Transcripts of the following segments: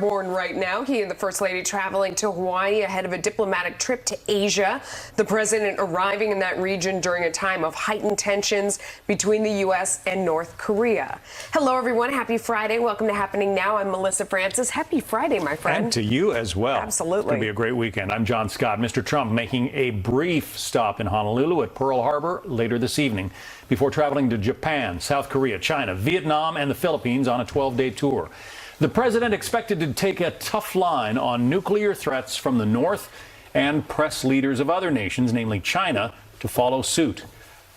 Warren right now. He and the First Lady traveling to Hawaii ahead of a diplomatic trip to Asia. The president arriving in that region during a time of heightened tensions between the U.S. and North Korea. Hello, everyone. Happy Friday. Welcome to Happening Now. I'm Melissa Francis. Happy Friday, my friend. And to you as well. Absolutely. It's going to be a great weekend. I'm John Scott. Mr. Trump making a brief stop in Honolulu at Pearl Harbor later this evening before traveling to Japan, South Korea, China, Vietnam, and the Philippines on a 12-day tour. The president expected to take a tough line on nuclear threats from the North and press leaders of other nations, namely China, to follow suit.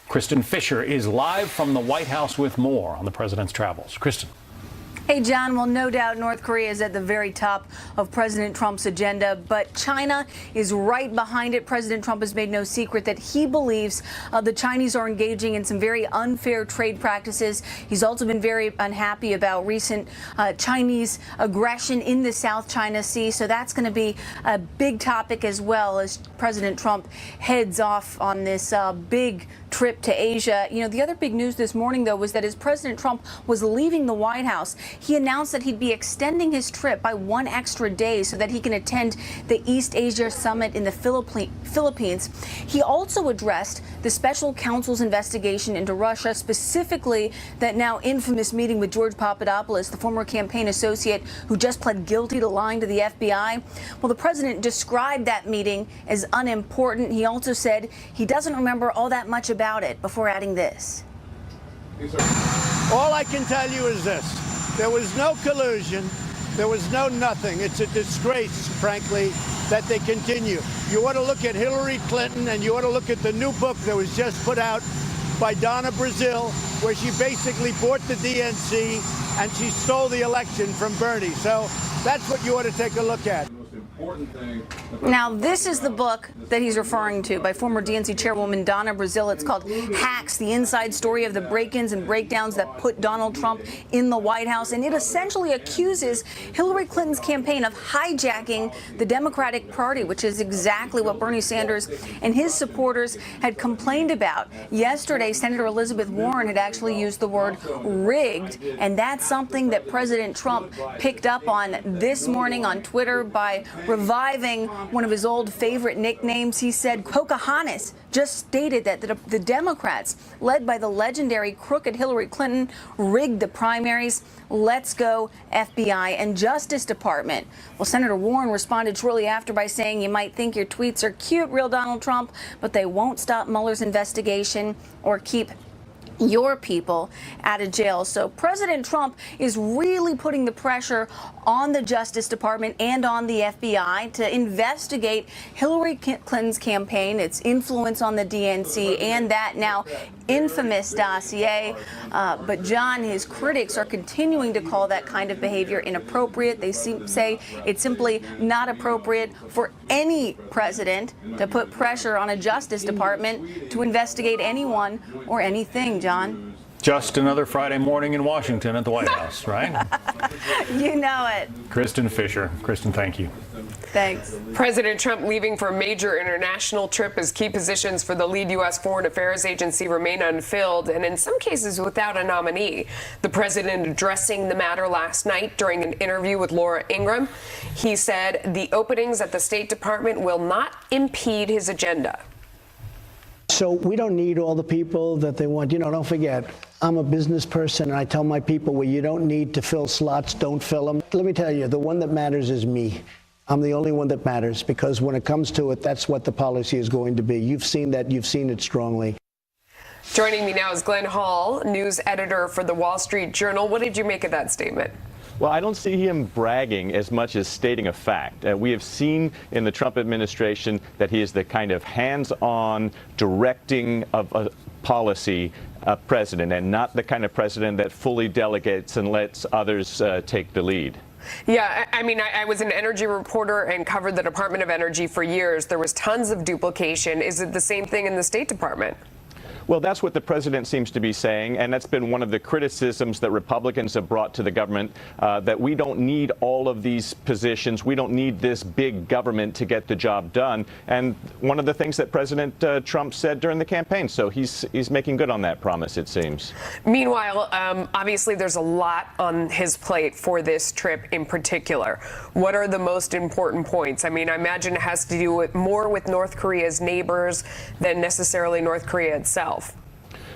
Kristen Fisher is live from the White House with more on the president's travels. Kristen. Hey, John. Well, no doubt North Korea is at the very top of President Trump's agenda, but China is right behind it. President Trump has made no secret that he believes the Chinese are engaging in some very unfair trade practices. He's also been very unhappy about recent Chinese aggression in the South China Sea. So that's going to be a big topic as well as President Trump heads off on this big trip to Asia. You know, the other big news this morning, though, was that as President Trump was leaving the White House, he announced that he'd be extending his trip by 1 extra day so that he can attend the East Asia Summit in the Philippines. He also addressed the special counsel's investigation into Russia, specifically that now infamous meeting with George Papadopoulos, the former campaign associate who just pled guilty to lying to the FBI. Well, the president described that meeting as unimportant. He also said he doesn't remember all that much about it before adding this. All I can tell you is this. There was no collusion. There was no nothing. It's a disgrace, frankly, that they continue. You ought to look at Hillary Clinton, and you ought to look at the new book that was just put out by Donna Brazile, where she basically bought the DNC and she stole the election from Bernie. So that's what you ought to take a look at. Now, this is the book that he's referring to by former DNC chairwoman Donna Brazile. It's called Hacks, the inside story of the break-ins and breakdowns that put Donald Trump in the White House. And it essentially accuses Hillary Clinton's campaign of hijacking the Democratic Party, which is exactly what Bernie Sanders and his supporters had complained about. Yesterday, Senator Elizabeth Warren had actually used the word rigged, and that's something that President Trump picked up on this morning on Twitter by reviving one of his old favorite nicknames. He said Pocahontas just stated that the Democrats, led by the legendary crooked Hillary Clinton, rigged the primaries. Let's go, FBI and Justice Department. Well, Senator Warren responded shortly after by saying, you might think your tweets are cute, real Donald Trump, but they won't stop Mueller's investigation or keep your people out of jail. So President Trump is really putting the pressure on the Justice Department and on the FBI to investigate Hillary Clinton's campaign, its influence on the DNC, and that now infamous dossier. But John, his critics are continuing to call that kind of behavior inappropriate. They say it's simply not appropriate for any president to put pressure on a Justice Department to investigate anyone or anything, John. Just another Friday morning in Washington at the White House, right? You know it. Kristen Fisher. Kristen, thank you. Thanks. President Trump leaving for a major international trip as key positions for the lead U.S. Foreign Affairs Agency remain unfilled, and in some cases without a nominee. The president addressing the matter last night during an interview with Laura Ingraham. He said the openings at the State Department will not impede his agenda. So we don't need all the people that they want. You know, don't forget, I'm a business person, and I tell my people, well, you don't need to fill slots, don't fill them. Let me tell you, the one that matters is me. I'm the only one that matters, because when it comes to it, that's what the policy is going to be. You've seen that. You've seen it strongly. Joining me now is Glenn Hall, news editor for the Wall Street Journal. What did you make of that statement? Well, I don't see him bragging as much as stating a fact. We have seen in the Trump administration that he is the kind of hands-on directing of a policy president, and not the kind of president that fully delegates and lets others take the lead. Yeah, I mean, I was an energy reporter and covered the Department of Energy for years. There was tons of duplication. Is it the same thing in the State Department? Well, that's what the president seems to be saying, and that's been one of the criticisms that Republicans have brought to the government, that we don't need all of these positions. We don't need this big government to get the job done. And one of the things that President Trump said during the campaign. So he's making good on that promise, it seems. Meanwhile, obviously there's a lot on his plate for this trip in particular. What are the most important points? I mean, I imagine it has to do more with North Korea's neighbors than necessarily North Korea itself.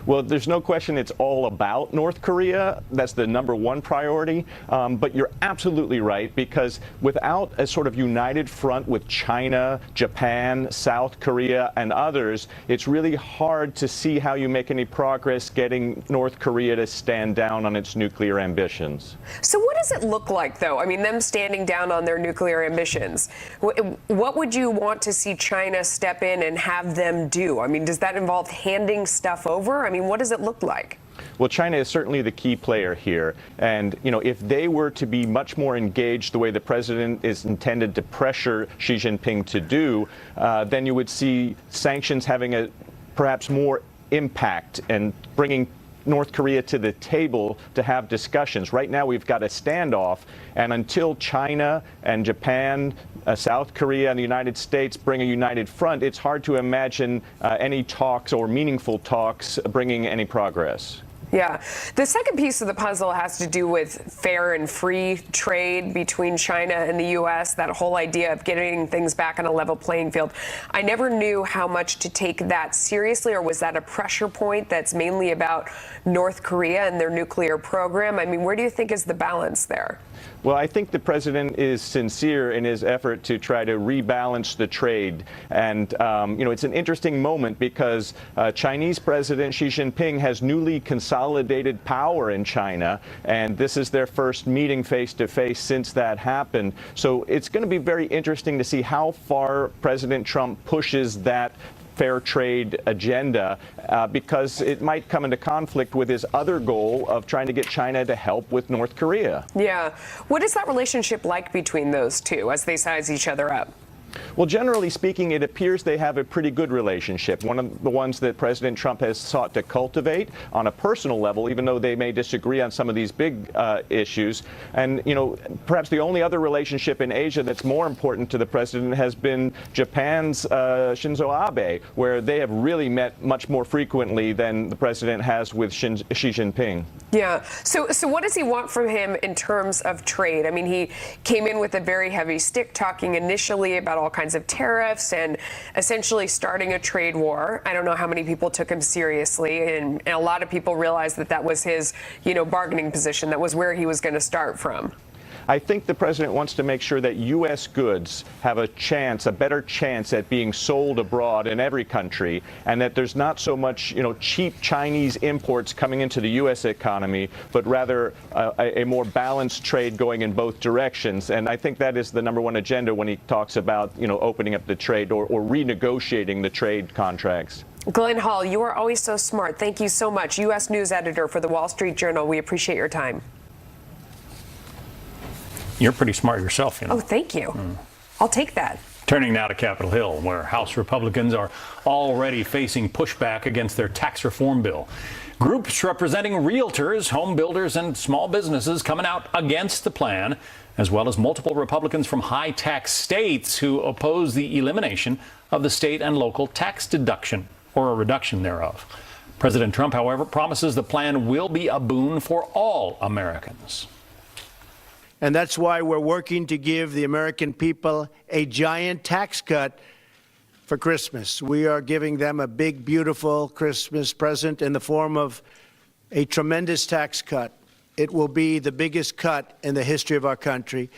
Well, there's no question it's all about North Korea. That's the #1 priority. But you're absolutely right, because without a sort of united front with China, Japan, South Korea, and others, it's really hard to see how you make any progress getting North Korea to stand down on its nuclear ambitions. So what does it look like, though? I mean, them standing down on their nuclear ambitions. What would you want to see China step in and have them do? I mean, does that involve handing stuff over? I mean, what does it look like? Well, China is certainly the key player here. And, you know, if they were to be much more engaged the way the president is intended to pressure Xi Jinping to do, then you would see sanctions having a perhaps more impact and bringing North Korea to the table to have discussions. Right now, we've got a standoff, and until China and Japan, South Korea, and the United States bring a united front, it's hard to imagine any talks or meaningful talks bringing any progress. Yeah. The second piece of the puzzle has to do with fair and free trade between China and the U.S., that whole idea of getting things back on a level playing field. I never knew how much to take that seriously, or was that a pressure point that's mainly about North Korea and their nuclear program? I mean, where do you think is the balance there? Well, I think the president is sincere in his effort to try to rebalance the trade. And, you know, it's an interesting moment because Chinese President Xi Jinping has newly consolidated power in China, and this is their first meeting face-to-face since that happened. So it's going to be very interesting to see how far President Trump pushes that fair trade agenda, because it might come into conflict with his other goal of trying to get China to help with North Korea. Yeah. What is that relationship like between those two as they size each other up? Well, generally speaking, it appears they have a pretty good relationship, one of the ones that President Trump has sought to cultivate on a personal level, even though they may disagree on some of these big issues. And, you know, perhaps the only other relationship in Asia that's more important to the president has been Japan's Shinzo Abe, where they have really met much more frequently than the president has with Xi Jinping. Yeah. So what does he want from him in terms of trade? I mean, he came in with a very heavy stick, talking initially about all kinds of tariffs and essentially starting a trade war. I don't know how many people took him seriously, and a lot of people realized that that was his, you know, bargaining position. That was where he was going to start from. I think the president wants to make sure that U.S. goods have a chance, a better chance at being sold abroad in every country, and that there's not so much, you know, cheap Chinese imports coming into the U.S. economy, but rather a more balanced trade going in both directions. And I think that is the #1 agenda when he talks about, you know, opening up the trade or renegotiating the trade contracts. Glenn Hall, you are always so smart. Thank you so much. U.S. News Editor for the Wall Street Journal. We appreciate your time. You're pretty smart yourself, you know. Oh, thank you. I'll take that. Turning now to Capitol Hill, where House Republicans are already facing pushback against their tax reform bill. Groups representing realtors, home builders, and small businesses coming out against the plan, as well as multiple Republicans from high-tax states who oppose the elimination of the state and local tax deduction, or a reduction thereof. President Trump, however, promises the plan will be a boon for all Americans. And that's why we're working to give the American people a giant tax cut for Christmas. We are giving them a big, beautiful Christmas present in the form of a tremendous tax cut. It will be the biggest cut in the history of our country.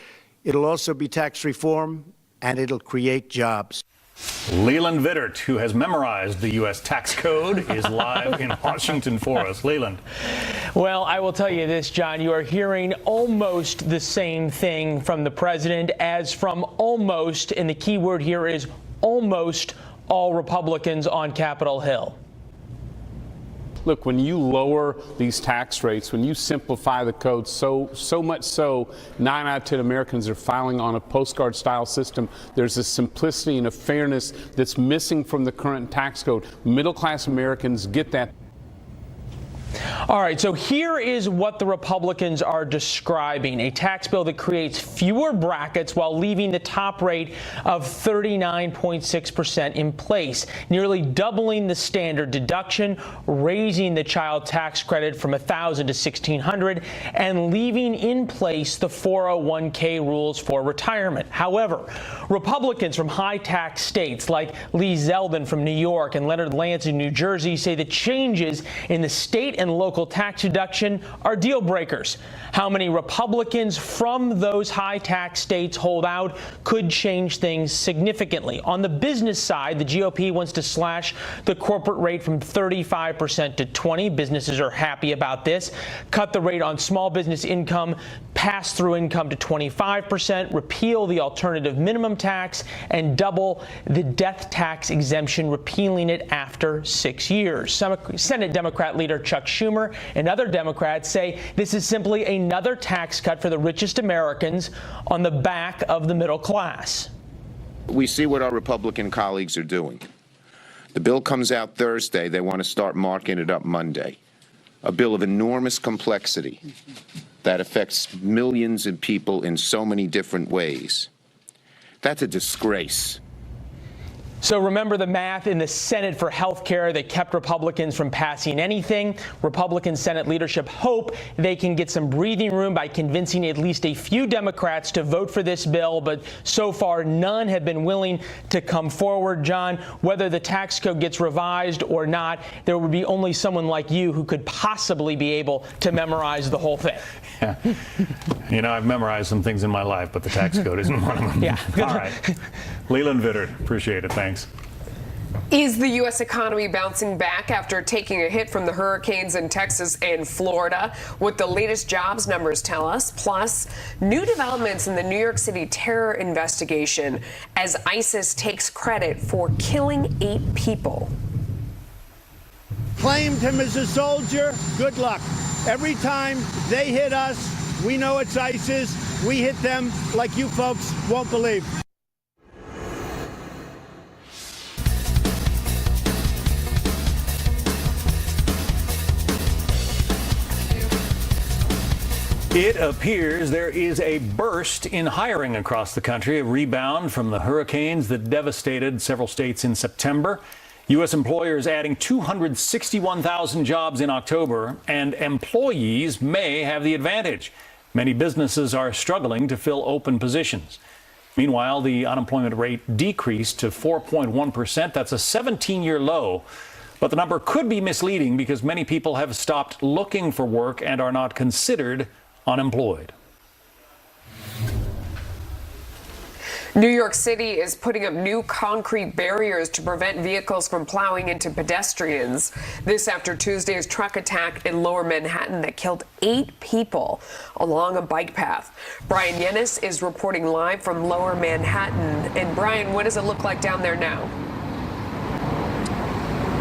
It'll also be tax reform, and it'll create jobs. Leland Vittert, who has memorized the U.S. tax code, is live in Washington for us. Leland. Well, I will tell you this, John. You are hearing almost the same thing from the president as from almost, and the key word here is almost, all Republicans on Capitol Hill. look, when you lower these tax rates, when you simplify the code so much so, 9 out of 10 Americans are filing on a postcard style system. There's a simplicity and a fairness that's missing from the current tax code. Middle class Americans get that. All right, so here is what the Republicans are describing: a tax bill that creates fewer brackets while leaving the top rate of 39.6% in place, nearly doubling the standard deduction, raising the child tax credit from $1,000 to $1,600, and leaving in place the 401k rules for retirement. However, Republicans from high-tax states like Lee Zeldin from New York and Leonard Lance in New Jersey say the changes in the state and local tax deduction are deal breakers. How many Republicans from those high tax states hold out could change things significantly. On the business side, the GOP wants to slash the corporate rate from 35% to 20%. Businesses are happy about this. Cut the rate on small business income, pass-through income to 25%, repeal the alternative minimum tax, and double the death tax exemption, repealing it after 6 years. Senate Democrat leader Chuck Schumer and other Democrats say this is simply another tax cut for the richest Americans on the back of the middle class. We see what our Republican colleagues are doing. The bill comes out Thursday. They want to start marking it up Monday. A bill of enormous complexity that affects millions of people in so many different ways. That's a disgrace. So remember the math in the Senate for health care that kept Republicans from passing anything. Republican Senate leadership hope they can get some breathing room by convincing at least a few Democrats to vote for this bill, but so far none have been willing to come forward. John, whether the tax code gets revised or not, there would be only someone like you who could possibly be able to memorize the whole thing. Yeah. You know, I've memorized some things in my life, but the tax code isn't one of them. Yeah. All right. Leland Vittert, appreciate it. Thanks. Is the U.S. economy bouncing back after taking a hit from the hurricanes in Texas and Florida? What the latest jobs numbers tell us, plus new developments in the New York City terror investigation as ISIS takes credit for killing 8 people. Claimed him as a soldier, good luck. Every time they hit us, we know it's ISIS. We hit them like you folks won't believe. It appears there is a burst in hiring across the country, a rebound from the hurricanes that devastated several states in September. U.S. employers adding 261,000 jobs in October, and employees may have the advantage. Many businesses are struggling to fill open positions. Meanwhile, the unemployment rate decreased to 4.1%. That's a 17-year low. But the number could be misleading because many people have stopped looking for work and are not considered unemployed. New York City is putting up new concrete barriers to prevent vehicles from plowing into pedestrians. This after Tuesday's truck attack in Lower Manhattan that killed 8 people along a bike path. Brian Yennis is reporting live from Lower Manhattan. And Brian, what does it look like down there now?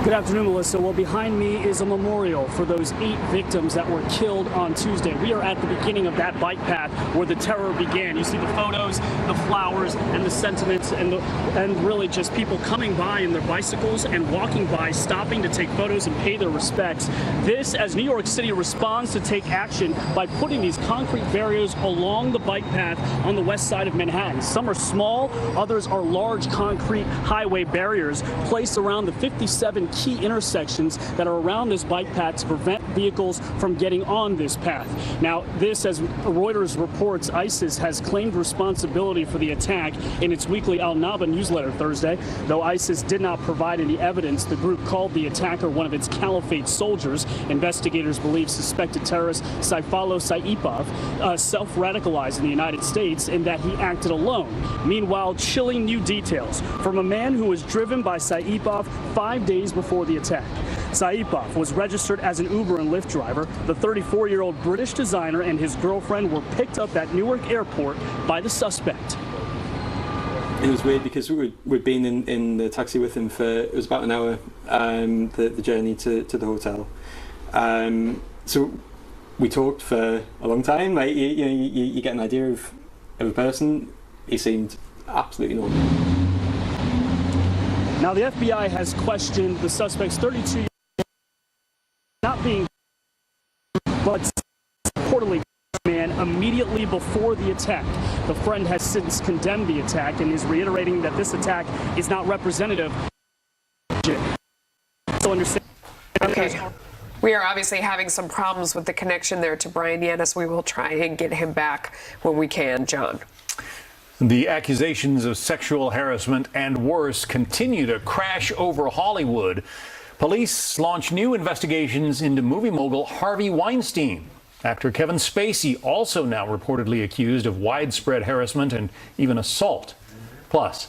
Good afternoon, Melissa. Well, behind me is a memorial for those 8 victims that were killed on Tuesday. We are at the beginning of that bike path where the terror began. You see the photos, the flowers, and the sentiments, and really just people coming by in their bicycles and walking by, stopping to take photos and pay their respects. This, as New York City responds to take action by putting these concrete barriers along the bike path on the west side of Manhattan. Some are small, others are large concrete highway barriers placed around the 57 key intersections that are around this bike path to prevent vehicles from getting on this path. Now, this, as Reuters reports, ISIS has claimed responsibility for the attack in its weekly Al-Naba newsletter Thursday. Though ISIS did not provide any evidence, the group called the attacker one of its caliphate soldiers. Investigators believe suspected terrorist Saifullah Saipov self-radicalized in the United States and that he acted alone. Meanwhile, chilling new details from a man who was driven by Saipov 5 days before the attack. Saipov was registered as an Uber and Lyft driver. The 34-year-old British designer and his girlfriend were picked up at Newark Airport by the suspect. It was weird because we'd been in the taxi with him for, it was about an hour, the journey to the hotel. So we talked for a long time. Like you get an idea of a person. He seemed absolutely normal. Now the FBI has questioned the suspect's 32-year-old not being, but reportedly man immediately before the attack. The friend has since condemned the attack and is reiterating that this attack is not representative. Okay. We are obviously having some problems with the connection there to Brian Yanis. We will try and get him back when we can, John. The accusations of sexual harassment and worse continue to crash over Hollywood. Police launch new investigations into movie mogul Harvey Weinstein. Actor Kevin Spacey also now reportedly accused of widespread harassment and even assault. Plus,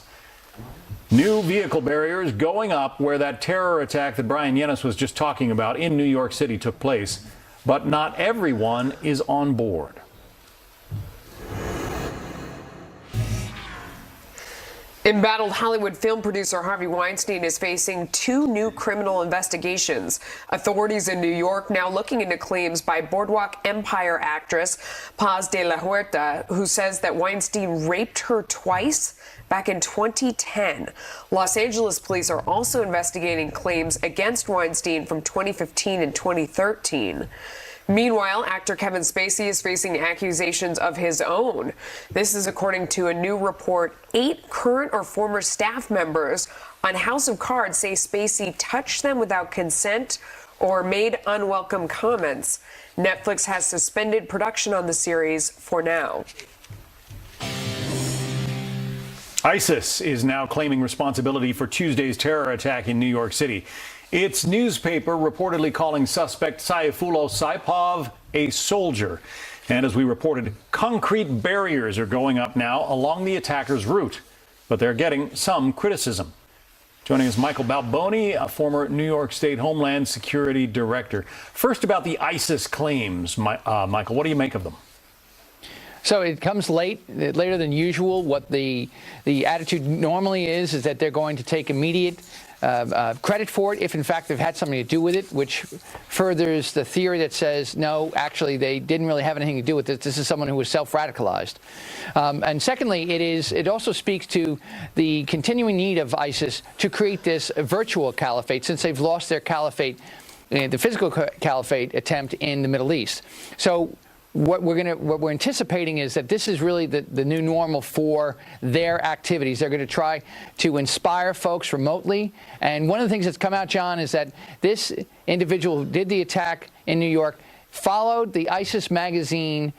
new vehicle barriers going up where that terror attack that Brian Yanis was just talking about in New York City took place. But not everyone is on board. Embattled Hollywood film producer Harvey Weinstein is facing 2 new criminal investigations. Authorities in New York now looking into claims by Boardwalk Empire actress Paz de la Huerta, who says that Weinstein raped her twice back in 2010. Los Angeles police are also investigating claims against Weinstein from 2015 and 2013. Meanwhile, actor Kevin Spacey is facing accusations of his own. This is according to a new report. 8 current or former staff members on House of Cards say Spacey touched them without consent or made unwelcome comments. Netflix has suspended production on the series for now. ISIS is now claiming responsibility for Tuesday's terror attack in New York City. Its newspaper reportedly calling suspect Sayfullo Saipov a soldier. And as we reported, concrete barriers are going up now along the attacker's route, but they're getting some criticism. Joining us, Michael Balboni, a former New York State Homeland Security Director. First, about the ISIS claims, Michael, what do you make of them? So it comes later than usual. What the attitude normally is that they're going to take immediate credit for it if, in fact, they've had something to do with it, which furthers the theory that says, no, actually, they didn't really have anything to do with it. This is someone who was self-radicalized. And secondly, it also speaks to the continuing need of ISIS to create this virtual caliphate, since they've lost their caliphate, the physical caliphate attempt in the Middle East. So what we're anticipating is that this is really the new normal for their activities. They're going to try to inspire folks remotely. And one of the things that's come out, John, is that this individual who did the attack in New York followed the ISIS magazine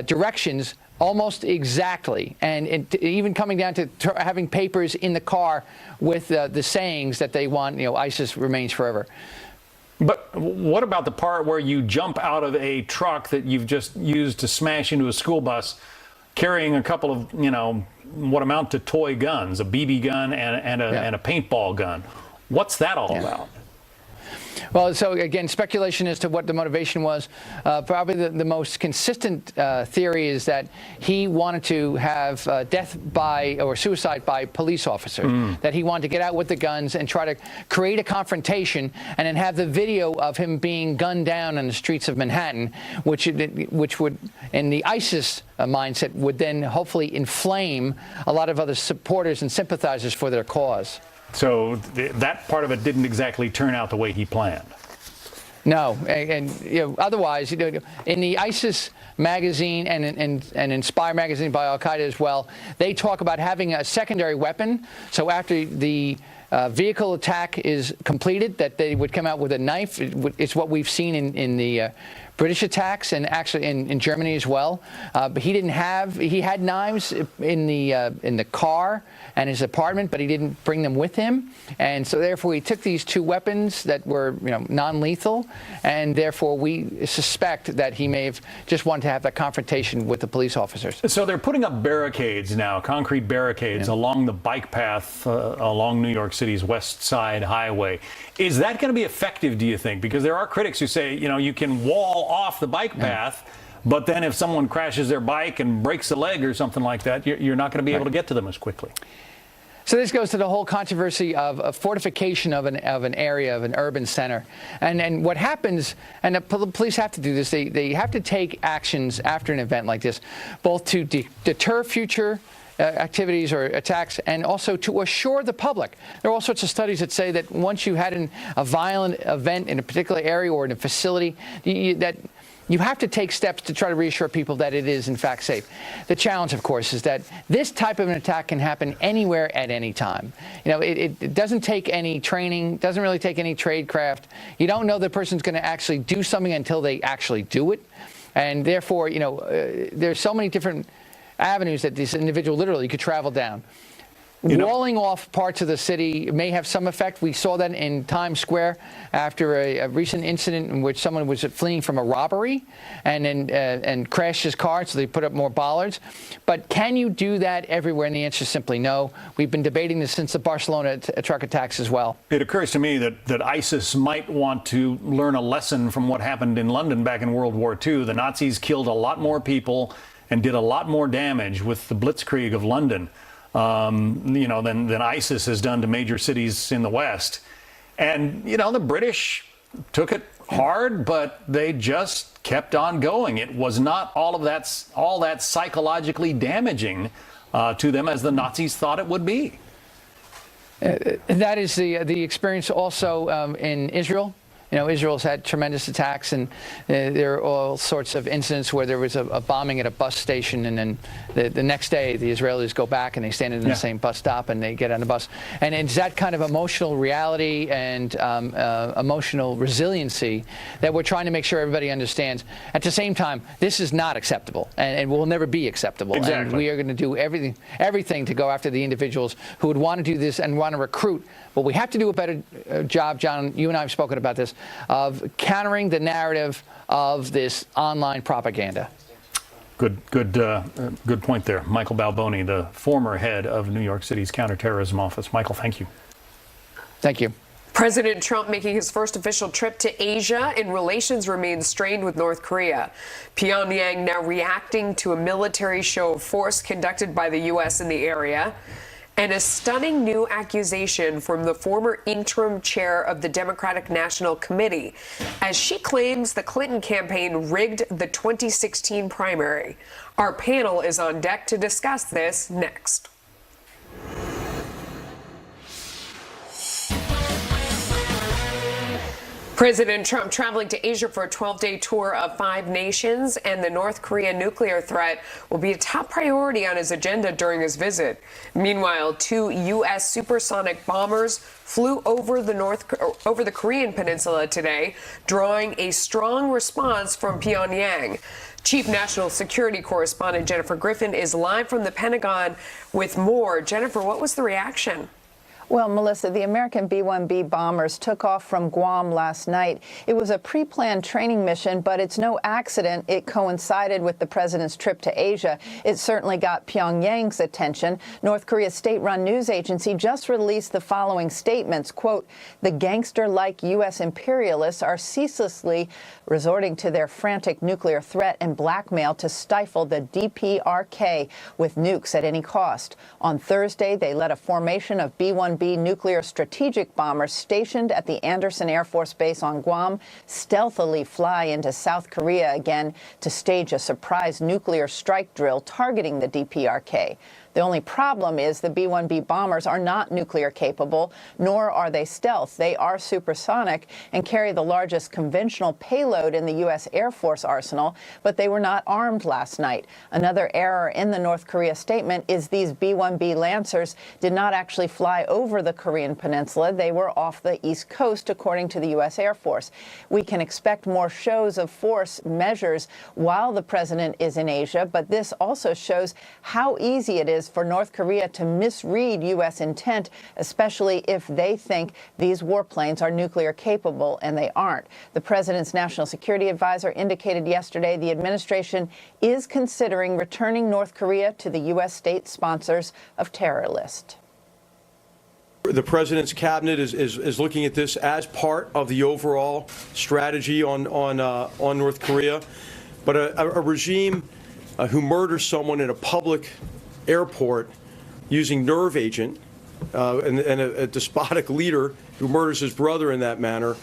directions almost exactly, and even coming down to having papers in the car with the sayings that they want, ISIS remains forever. But what about the part where you jump out of a truck that you've just used to smash into a school bus, carrying a couple of, what amount to toy guns, a BB gun and a paintball gun? What's that all about? Well, so again, speculation as to what the motivation was. Probably the most consistent theory is that he wanted to have death by or suicide by police officer, that he wanted to get out with the guns and try to create a confrontation and then have the video of him being gunned down on the streets of Manhattan, which would, in the ISIS mindset, would then hopefully inflame a lot of other supporters and sympathizers for their cause. So that part of it didn't exactly turn out the way he planned. No, and otherwise, in the ISIS magazine and Inspire magazine by Al Qaeda as well, they talk about having a secondary weapon. So after the vehicle attack is completed, that they would come out with a knife. It's what we've seen in the British attacks and actually in Germany as well. But he had knives in the car and his apartment, but he didn't bring them with him. And so therefore he took these 2 weapons that were non-lethal, and therefore we suspect that he may have just wanted to have that confrontation with the police officers. So they're putting up barricades now, concrete barricades along the bike path along New York City's West Side Highway. Is that going to be effective, do you think? Because there are critics who say, you can wall off the bike path, but then if someone crashes their bike and breaks a leg or something like that, you're not going to be able to get to them as quickly. So this goes to the whole controversy of fortification of an area, of an urban center. And what happens, and the police have to do this, they have to take actions after an event like this, both to deter future activities or attacks, and also to assure the public. There are all sorts of studies that say that once you had a violent event in a particular area or in a facility, that you have to take steps to try to reassure people that it is, in fact, safe. The challenge, of course, is that this type of an attack can happen anywhere at any time. You know, it doesn't take any training, doesn't really take any tradecraft. You don't know the person's going to actually do something until they actually do it. And therefore, you know, there's so many different avenues that this individual literally could travel down. Walling off parts of the city may have some effect. We saw that in Times Square after a recent incident in which someone was fleeing from a robbery and crashed his car, so they put up more bollards. But can you do that everywhere? And the answer is simply no. We've been debating this since the Barcelona truck attacks as well. It occurs to me that ISIS might want to learn a lesson from what happened in London back in World War II. The Nazis killed a lot more people and did a lot more damage with the Blitzkrieg of London. You know, than ISIS has done to major cities in the West. And, you know, the British took it hard, but they just kept on going. It was not all that psychologically damaging to them as the Nazis thought it would be. That is the experience also in Israel. You know, Israel's had tremendous attacks, and there are all sorts of incidents where there was a bombing at a bus station, and then the next day the Israelis go back and they stand in the same bus stop and they get on the bus. And it's that kind of emotional reality and emotional resiliency that we're trying to make sure everybody understands. At the same time, this is not acceptable, and will never be acceptable. Exactly. And we are going to do everything to go after the individuals who would want to do this and want to recruit. But we have to do a better job, John, you and I have spoken about this, of countering the narrative of this online propaganda. Good point there. Michael Balboni, the former head of New York City's counterterrorism office. Michael, thank you. Thank you. President Trump making his first official trip to Asia, and relations remain strained with North Korea. Pyongyang now reacting to a military show of force conducted by the U.S. in the area. And a stunning new accusation from the former interim chair of the Democratic National Committee, as she claims the Clinton campaign rigged the 2016 primary. Our panel is on deck to discuss this next. President Trump traveling to Asia for a 12-day tour of 5 nations, and the North Korea nuclear threat will be a top priority on his agenda during his visit. Meanwhile, 2 U.S. supersonic bombers flew over the Korean peninsula today, drawing a strong response from Pyongyang. Chief National Security Correspondent Jennifer Griffin is live from the Pentagon with more. Jennifer, what was the reaction? Well, Melissa, the American B-1B bombers took off from Guam last night. It was a pre-planned training mission, but it's no accident it coincided with the president's trip to Asia. It certainly got Pyongyang's attention. North Korea's state-run news agency just released the following statements, quote, "The gangster-like U.S. imperialists are ceaselessly resorting to their frantic nuclear threat and blackmail to stifle the DPRK with nukes at any cost. On Thursday, they led a formation of B-1B nuclear strategic bombers stationed at the Andersen Air Force Base on Guam stealthily fly into South Korea again to stage a surprise nuclear strike drill targeting the DPRK. The only problem is the B-1B bombers are not nuclear capable, nor are they stealth. They are supersonic and carry the largest conventional payload in the U.S. Air Force arsenal, but they were not armed last night. Another error in the North Korea statement is these B-1B Lancers did not actually fly over the Korean peninsula. They were off the East Coast, according to the U.S. Air Force. We can expect more shows of force measures while the president is in Asia, but this also shows how easy it is for North Korea to misread U.S. intent, especially if they think these warplanes are nuclear capable, and they aren't. The president's national security advisor indicated yesterday the administration is considering returning North Korea to the U.S. state sponsors of terror list. The president's cabinet is looking at this as part of the overall strategy on North Korea. But a regime who murders someone in a public airport using nerve agent and a despotic leader who murders his brother in that manner,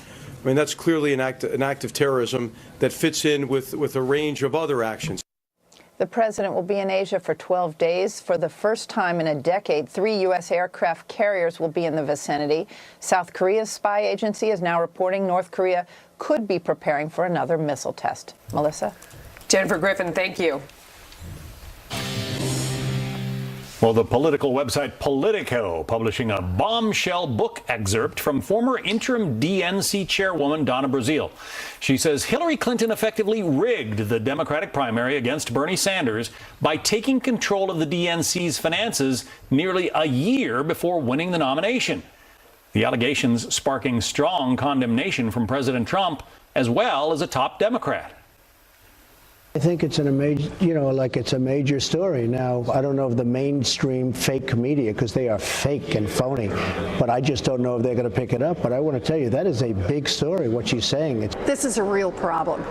I mean, that's clearly an act of terrorism that fits in with a range of other actions. The president will be in Asia for 12 days. For the first time in a decade, 3 U.S. aircraft carriers will be in the vicinity. South Korea's spy agency is now reporting North Korea could be preparing for another missile test. Melissa? Jennifer Griffin, thank you. Well, the political website Politico publishing a bombshell book excerpt from former interim DNC chairwoman Donna Brazile. She says Hillary Clinton effectively rigged the Democratic primary against Bernie Sanders by taking control of the DNC's finances nearly a year before winning the nomination. The allegations sparking strong condemnation from President Trump as well as a top Democrat. I think it's it's a major story. Now, I don't know if the mainstream fake media, because they are fake and phony, but I just don't know if they're going to pick it up. But I want to tell you, that is a big story, what she's saying. This is a real problem.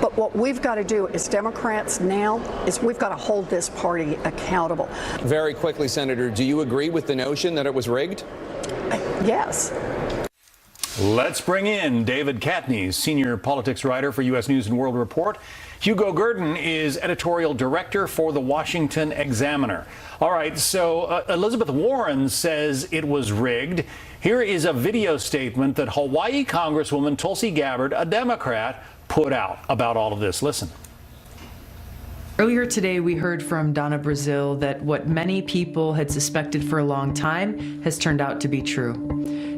But what we've got to do as Democrats now is we've got to hold this party accountable. Very quickly, Senator, do you agree with the notion that it was rigged? Yes. Let's bring in David Catanese, senior politics writer for U.S. News and World Report. Hugo Gurdon is editorial director for the Washington Examiner. All right, so Elizabeth Warren says it was rigged. Here is a video statement that Hawaii Congresswoman Tulsi Gabbard, a Democrat, put out about all of this. Listen. Earlier today, we heard from Donna Brazile that what many people had suspected for a long time has turned out to be true.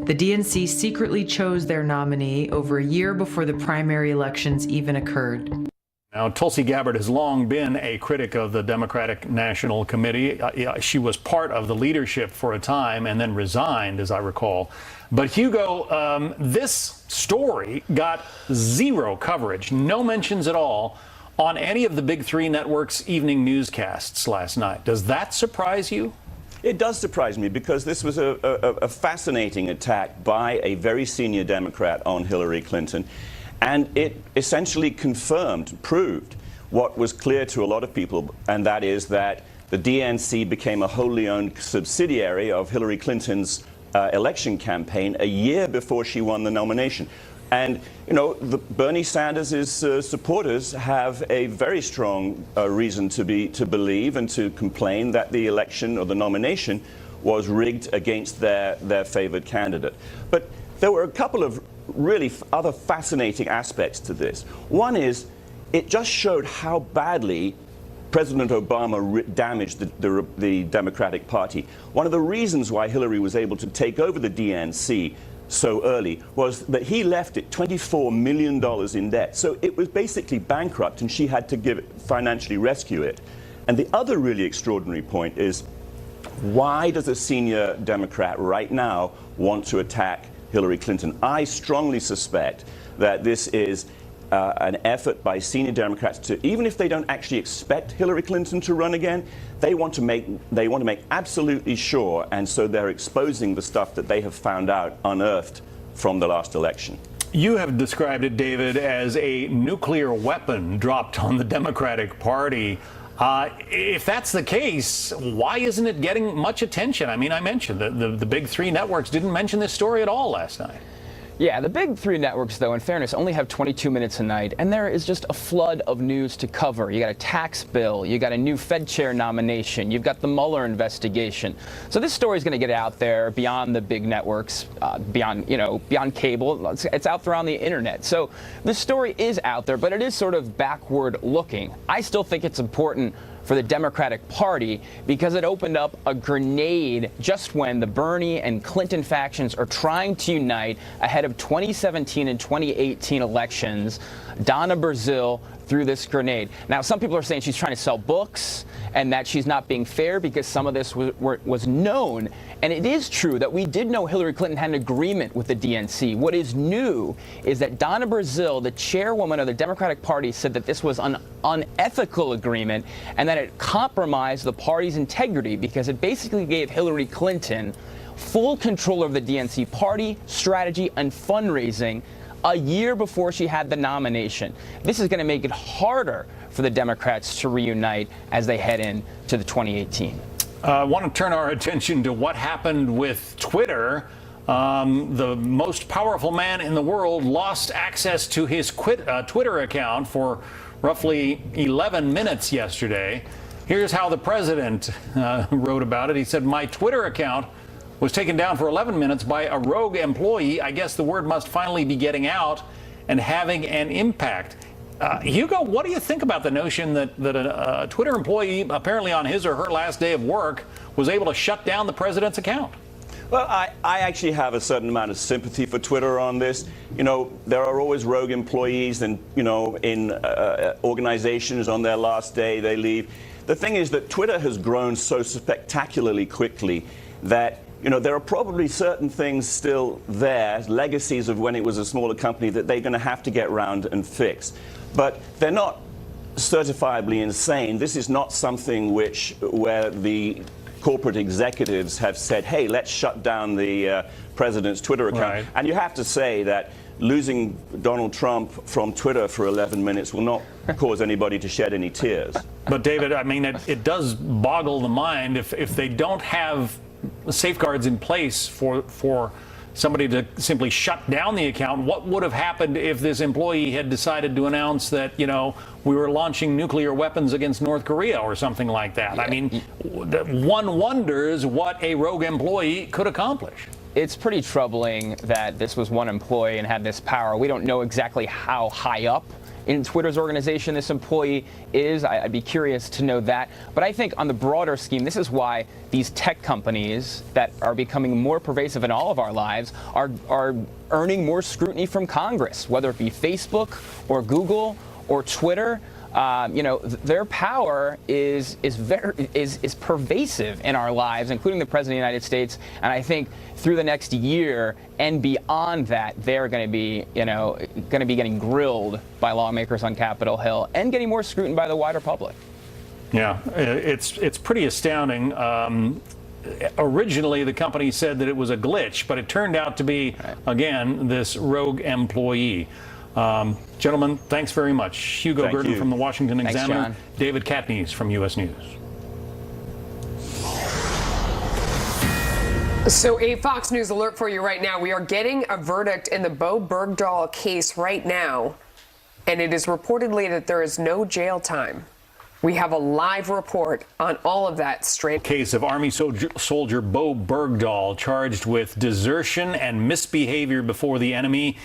The DNC secretly chose their nominee over a year before the primary elections even occurred. Now, Tulsi Gabbard has long been a critic of the Democratic National Committee. She was part of the leadership for a time and then resigned, as I recall. But Hugo, this story got zero coverage, no mentions at all on any of the big three networks' evening newscasts last night. Does that surprise you? It does surprise me because this was a fascinating attack by a very senior Democrat on Hillary Clinton. And it essentially proved what was clear to a lot of people, and that is that the DNC became a wholly owned subsidiary of Hillary Clinton's election campaign a year before she won the nomination. And, you know, Bernie Sanders' supporters have a very strong reason to believe and to complain that the election or the nomination was rigged against their favored candidate. But there were a couple of really other fascinating aspects to this. One is it just showed how badly President Obama damaged the Democratic Party. One of the reasons why Hillary was able to take over the DNC so early was that he left it $24 million in debt. So it was basically bankrupt, and she had to financially rescue it. And the other really extraordinary point is, why does a senior Democrat right now want to attack Hillary Clinton? I strongly suspect that this is an effort by senior Democrats to, even if they don't actually expect Hillary Clinton to run again, they want to make absolutely sure, and so they're exposing the stuff that they have found out, unearthed from the last election. You have described it, David, as a nuclear weapon dropped on the Democratic Party. If that's the case, why isn't it getting much attention? I mean, I mentioned the big three networks didn't mention this story at all last night. Yeah, the big three networks, though, in fairness, only have 22 minutes a night, and there is just a flood of news to cover. You got a tax bill, you got a new Fed chair nomination, you've got the Mueller investigation. So this story is going to get out there beyond the big networks, beyond cable. It's out there on the internet. So this story is out there, but it is sort of backward looking. I still think it's important for the Democratic Party because it opened up a grenade just when the Bernie and Clinton factions are trying to unite ahead of 2017 and 2018 elections. Donna Brazile threw this grenade. Now, some people are saying she's trying to sell books and that she's not being fair because some of this was known. And it is true that we did know Hillary Clinton had an agreement with the DNC. What is new is that Donna Brazile, the chairwoman of the Democratic Party, said that this was an unethical agreement and that it compromised the party's integrity because it basically gave Hillary Clinton full control over the DNC party, strategy, and fundraising a year before she had the nomination. This is going to make it harder for the Democrats to reunite as they head into the 2018. I want to turn our attention to what happened with Twitter. The most powerful man in the world lost access to his Twitter account for roughly 11 minutes yesterday. Here's how the president wrote about it. He said, "My Twitter account was taken down for 11 minutes by a rogue employee. I guess the word must finally be getting out and having an impact." Hugo, what do you think about the notion that a Twitter employee, apparently on his or her last day of work, was able to shut down the president's account? Well, I actually have a certain amount of sympathy for Twitter on this. You know, there are always rogue employees, and, you know, in organizations on their last day, they leave. The thing is that Twitter has grown so spectacularly quickly that, you know, there are probably certain things still there, legacies of when it was a smaller company, that they're going to have to get around and fix. But they're not certifiably insane. This is not something where the corporate executives have said, hey, let's shut down the president's Twitter account. Right. And you have to say that losing Donald Trump from Twitter for 11 minutes will not cause anybody to shed any tears. But, David, I mean, it does boggle the mind if they don't have safeguards in place for somebody to simply shut down the account. What would have happened if this employee had decided to announce that, you know, we were launching nuclear weapons against North Korea or something like that? Yeah. I mean, one wonders what a rogue employee could accomplish. It's pretty troubling that this was one employee and had this power. We don't know exactly how high up in Twitter's organization this employee is. I'd be curious to know that. But I think on the broader scheme, this is why these tech companies that are becoming more pervasive in all of our lives are earning more scrutiny from Congress, whether it be Facebook or Google or Twitter. You know, their power is pervasive in our lives, including the President of the United States. And I think through the next year and beyond that, they're going to be, you know, getting grilled by lawmakers on Capitol Hill and getting more scrutiny by the wider public. Yeah, it's pretty astounding. Originally, the company said that it was a glitch, but it turned out to be, again, this rogue employee. Gentlemen, thanks very much. Hugo Gurdon from the Washington Examiner, John. David Katniss from U.S. News. So a Fox News alert for you right now. We are getting a verdict in the Bowe Bergdahl case right now, and it is reportedly that there is no jail time. We have a live report on all of that straight. Case of Army soldier Bowe Bergdahl charged with desertion and misbehavior before the enemy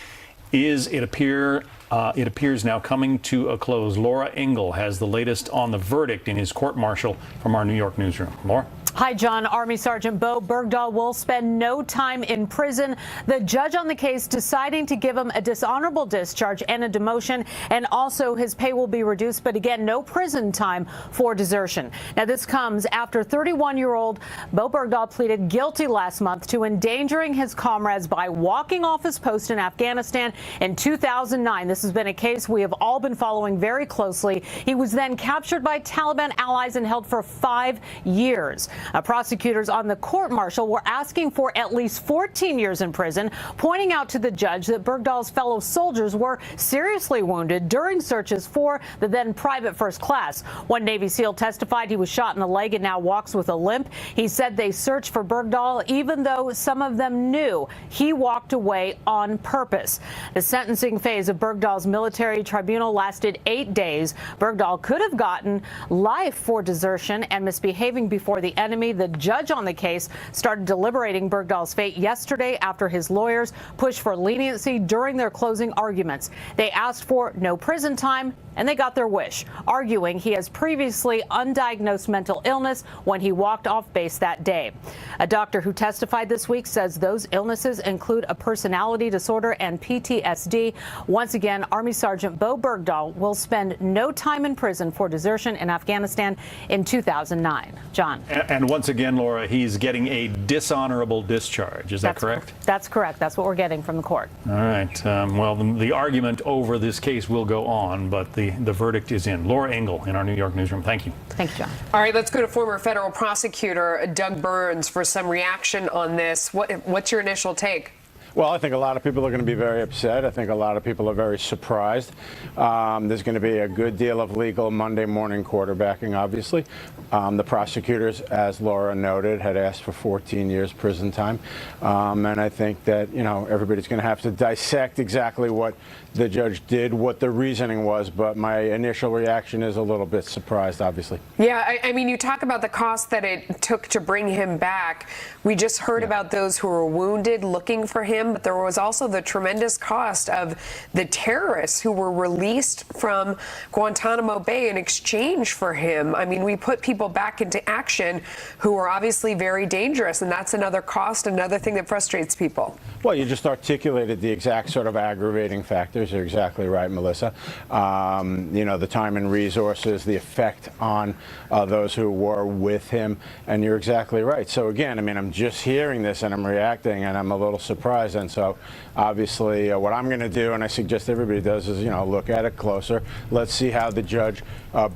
it appears now coming to a close. Laura Ingle has the latest on the verdict in his court-martial from our New York newsroom. Laura? Hi, John. Army Sergeant Bowe Bergdahl will spend no time in prison. The judge on the case deciding to give him a dishonorable discharge and a demotion, and also his pay will be reduced, but again, no prison time for desertion. Now, this comes after 31-year-old Bowe Bergdahl pleaded guilty last month to endangering his comrades by walking off his post in Afghanistan in 2009. This has been a case we have all been following very closely. He was then captured by Taliban allies and held for 5 years. Prosecutors on the court-martial were asking for at least 14 years in prison, pointing out to the judge that Bergdahl's fellow soldiers were seriously wounded during searches for the then private first class. One Navy SEAL testified he was shot in the leg and now walks with a limp. He said they searched for Bergdahl even though some of them knew he walked away on purpose. The sentencing phase of Bergdahl's military tribunal lasted 8 days. Bergdahl could have gotten life for desertion and misbehaving before the enemy. The judge on the case started deliberating Bergdahl's fate yesterday after his lawyers pushed for leniency during their closing arguments. They asked for no prison time, and they got their wish, arguing he has previously undiagnosed mental illness when he walked off base that day. A doctor who testified this week says those illnesses include a personality disorder and PTSD. Once again, Army Sergeant Bowe Bergdahl will spend no time in prison for desertion in Afghanistan in 2009. John. And once again, Laura, he's getting a dishonorable discharge. Is that correct? That's correct. That's what we're getting from the court. All right. Well, the argument over this case will go on, but the verdict is in. Laura Ingle in our New York newsroom. Thank you. Thank you, John. All right, let's go to former federal prosecutor Doug Burns for some reaction on this. What's your initial take? Well, I think a lot of people are going to be very upset. I think a lot of people are very surprised. There's going to be a good deal of legal Monday morning quarterbacking, obviously. The prosecutors, as Laura noted, had asked for 14 years prison time. And I think that, everybody's going to have to dissect exactly what the judge did, what the reasoning was. But my initial reaction is a little bit surprised, obviously. Yeah, I mean, you talk about the cost that it took to bring him back. We just heard about those who were wounded looking for him, but there was also the tremendous cost of the terrorists who were released from Guantanamo Bay in exchange for him. I mean, we put people back into action who are obviously very dangerous, and that's another cost, another thing that frustrates people. Well, you just articulated the exact sort of aggravating factors. You're exactly right, Melissa. The time and resources, the effect on those who were with him, and you're exactly right. So again, I mean, I'm just hearing this and I'm reacting and I'm a little surprised. And so obviously what I'm going to do, and I suggest everybody does, is, look at it closer. Let's see how the judge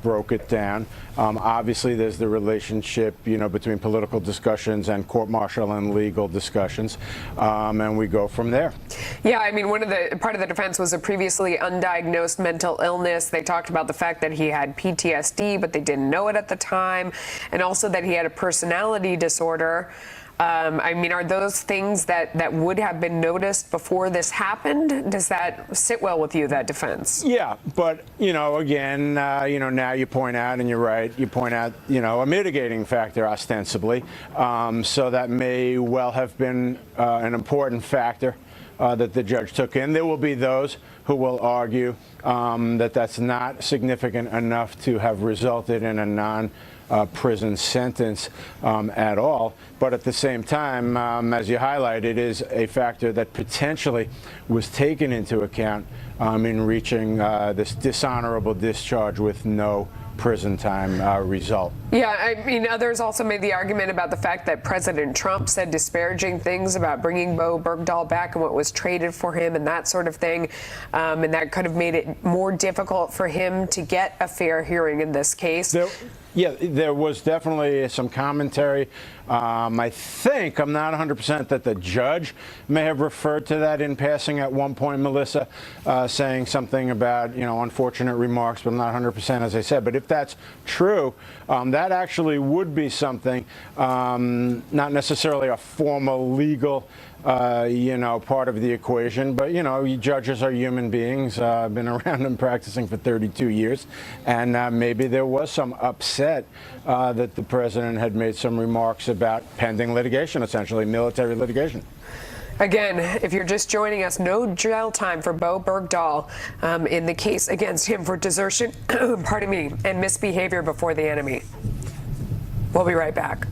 broke it down. Obviously, there's the relationship, between political discussions and court-martial and legal discussions, and we go from there. Yeah, I mean, part of the defense was a previously undiagnosed mental illness. They talked about the fact that he had PTSD, but they didn't know it at the time, and also that he had a personality disorder. I mean, are those things that would have been noticed before this happened? Does that sit well with you, that defense? Yeah, but, again, now you point out, and you're right, you point out, a mitigating factor ostensibly. So that may well have been an important factor that the judge took in. There will be those who will argue that that's not significant enough to have resulted in a non-prison sentence at all. But at the same time, as you highlight, it is a factor that potentially was taken into account in reaching this dishonorable discharge with no prison time result. Yeah, I mean, others also made the argument about the fact that President Trump said disparaging things about bringing Bowe Bergdahl back and what was traded for him and that sort of thing. And that could have made it more difficult for him to get a fair hearing in this case. There was definitely some commentary. I think, I'm not 100% that the judge may have referred to that in passing at one point, Melissa, saying something about, unfortunate remarks, but I'm not 100%, as I said. But if that's true, that actually would be something, not necessarily a formal legal part of the equation. But, judges are human beings. I've been around and practicing for 32 years. And maybe there was some upset that the president had made some remarks about pending litigation, essentially military litigation. Again, if you're just joining us, no jail time for Bowe Bergdahl in the case against him for desertion, and misbehavior before the enemy. We'll be right back.